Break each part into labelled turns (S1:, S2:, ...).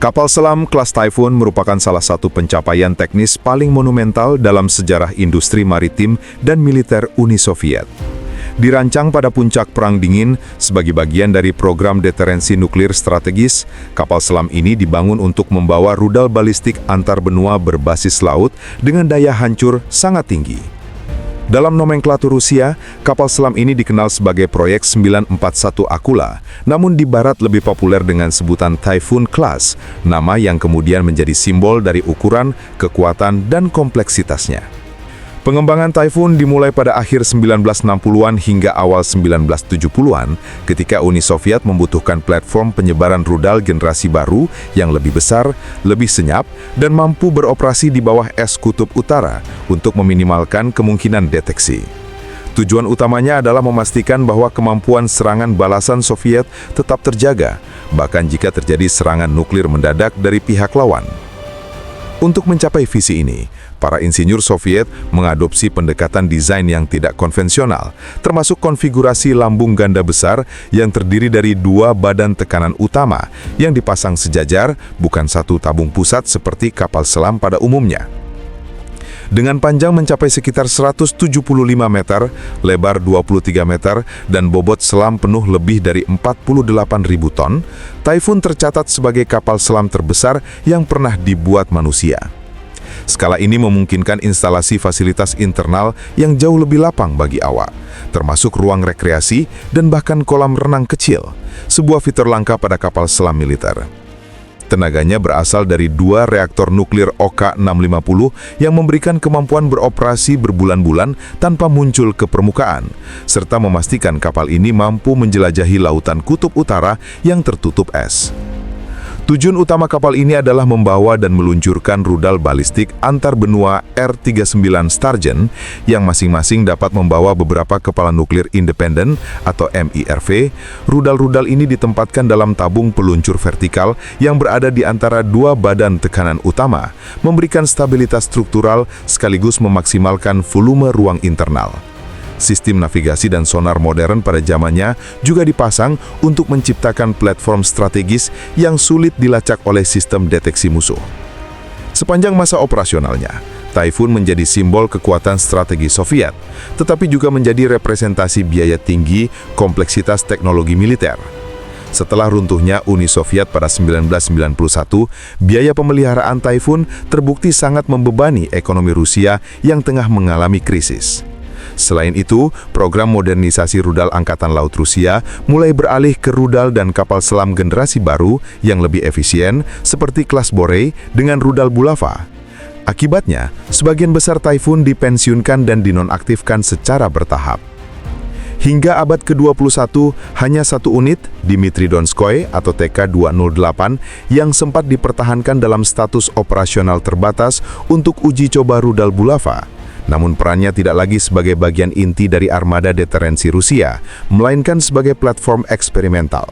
S1: Kapal selam kelas Typhoon merupakan salah satu pencapaian teknis paling monumental dalam sejarah industri maritim dan militer Uni Soviet. Dirancang pada puncak Perang Dingin sebagai bagian dari program deterensi nuklir strategis, kapal selam ini dibangun untuk membawa rudal balistik antar benua berbasis laut dengan daya hancur sangat tinggi. Dalam nomenklatur Rusia, kapal selam ini dikenal sebagai proyek 941 Akula, namun di barat lebih populer dengan sebutan Typhoon Class, nama yang kemudian menjadi simbol dari ukuran, kekuatan, dan kompleksitasnya. Pengembangan Typhoon dimulai pada akhir 1960-an hingga awal 1970-an, ketika Uni Soviet membutuhkan platform penyebaran rudal generasi baru yang lebih besar, lebih senyap, dan mampu beroperasi di bawah es kutub utara untuk meminimalkan kemungkinan deteksi. Tujuan utamanya adalah memastikan bahwa kemampuan serangan balasan Soviet tetap terjaga, bahkan jika terjadi serangan nuklir mendadak dari pihak lawan. Untuk mencapai visi ini, para insinyur Soviet mengadopsi pendekatan desain yang tidak konvensional, termasuk konfigurasi lambung ganda besar yang terdiri dari dua badan tekanan utama yang dipasang sejajar, bukan satu tabung pusat seperti kapal selam pada umumnya. Dengan panjang mencapai sekitar 175 meter, lebar 23 meter, dan bobot selam penuh lebih dari 48.000 ton, Typhoon tercatat sebagai kapal selam terbesar yang pernah dibuat manusia. Skala ini memungkinkan instalasi fasilitas internal yang jauh lebih lapang bagi awak, termasuk ruang rekreasi dan bahkan kolam renang kecil, sebuah fitur langka pada kapal selam militer. Tenaganya berasal dari dua reaktor nuklir OK-650 yang memberikan kemampuan beroperasi berbulan-bulan tanpa muncul ke permukaan, serta memastikan kapal ini mampu menjelajahi lautan kutub utara yang tertutup es. Tujuan utama kapal ini adalah membawa dan meluncurkan rudal balistik antar benua R-39 Sturgeon yang masing-masing dapat membawa beberapa kepala nuklir independen atau MIRV. Rudal-rudal ini ditempatkan dalam tabung peluncur vertikal yang berada di antara dua badan tekanan utama, memberikan stabilitas struktural sekaligus memaksimalkan volume ruang internal. Sistem navigasi dan sonar modern pada zamannya juga dipasang untuk menciptakan platform strategis yang sulit dilacak oleh sistem deteksi musuh. Sepanjang masa operasionalnya, Typhoon menjadi simbol kekuatan strategi Soviet, tetapi juga menjadi representasi biaya tinggi, kompleksitas teknologi militer. Setelah runtuhnya Uni Soviet pada 1991, biaya pemeliharaan Typhoon terbukti sangat membebani ekonomi Rusia yang tengah mengalami krisis. Selain itu, program modernisasi rudal Angkatan Laut Rusia mulai beralih ke rudal dan kapal selam generasi baru yang lebih efisien seperti kelas Borei dengan rudal Bulava. Akibatnya, sebagian besar Typhoon dipensiunkan dan dinonaktifkan secara bertahap. Hingga abad ke-21, hanya satu unit, Dmitry Donskoy atau TK-208, yang sempat dipertahankan dalam status operasional terbatas untuk uji coba rudal Bulava. Namun perannya tidak lagi sebagai bagian inti dari armada deterensi Rusia, melainkan sebagai platform eksperimental.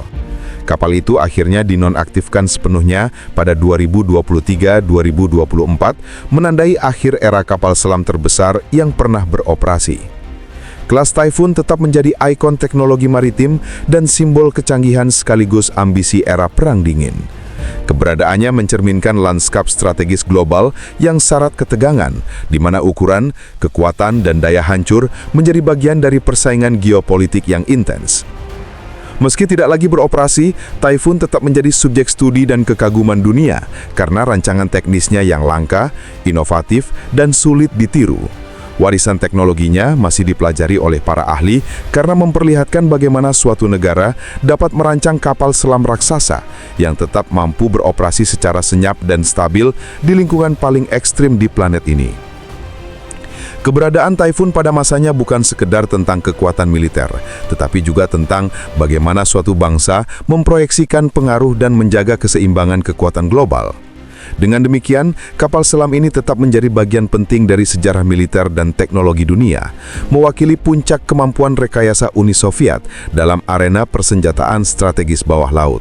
S1: Kapal itu akhirnya dinonaktifkan sepenuhnya pada 2023-2024, menandai akhir era kapal selam terbesar yang pernah beroperasi. Kelas Typhoon tetap menjadi ikon teknologi maritim dan simbol kecanggihan sekaligus ambisi era Perang Dingin. Keberadaannya mencerminkan lanskap strategis global yang syarat ketegangan, di mana ukuran, kekuatan, dan daya hancur menjadi bagian dari persaingan geopolitik yang intens. Meski tidak lagi beroperasi, Typhoon tetap menjadi subjek studi dan kekaguman dunia karena rancangan teknisnya yang langka, inovatif, dan sulit ditiru. Warisan teknologinya masih dipelajari oleh para ahli karena memperlihatkan bagaimana suatu negara dapat merancang kapal selam raksasa yang tetap mampu beroperasi secara senyap dan stabil di lingkungan paling ekstrim di planet ini. Keberadaan Typhoon pada masanya bukan sekedar tentang kekuatan militer, tetapi juga tentang bagaimana suatu bangsa memproyeksikan pengaruh dan menjaga keseimbangan kekuatan global. Dengan demikian, kapal selam ini tetap menjadi bagian penting dari sejarah militer dan teknologi dunia, mewakili puncak kemampuan rekayasa Uni Soviet dalam arena persenjataan strategis bawah laut.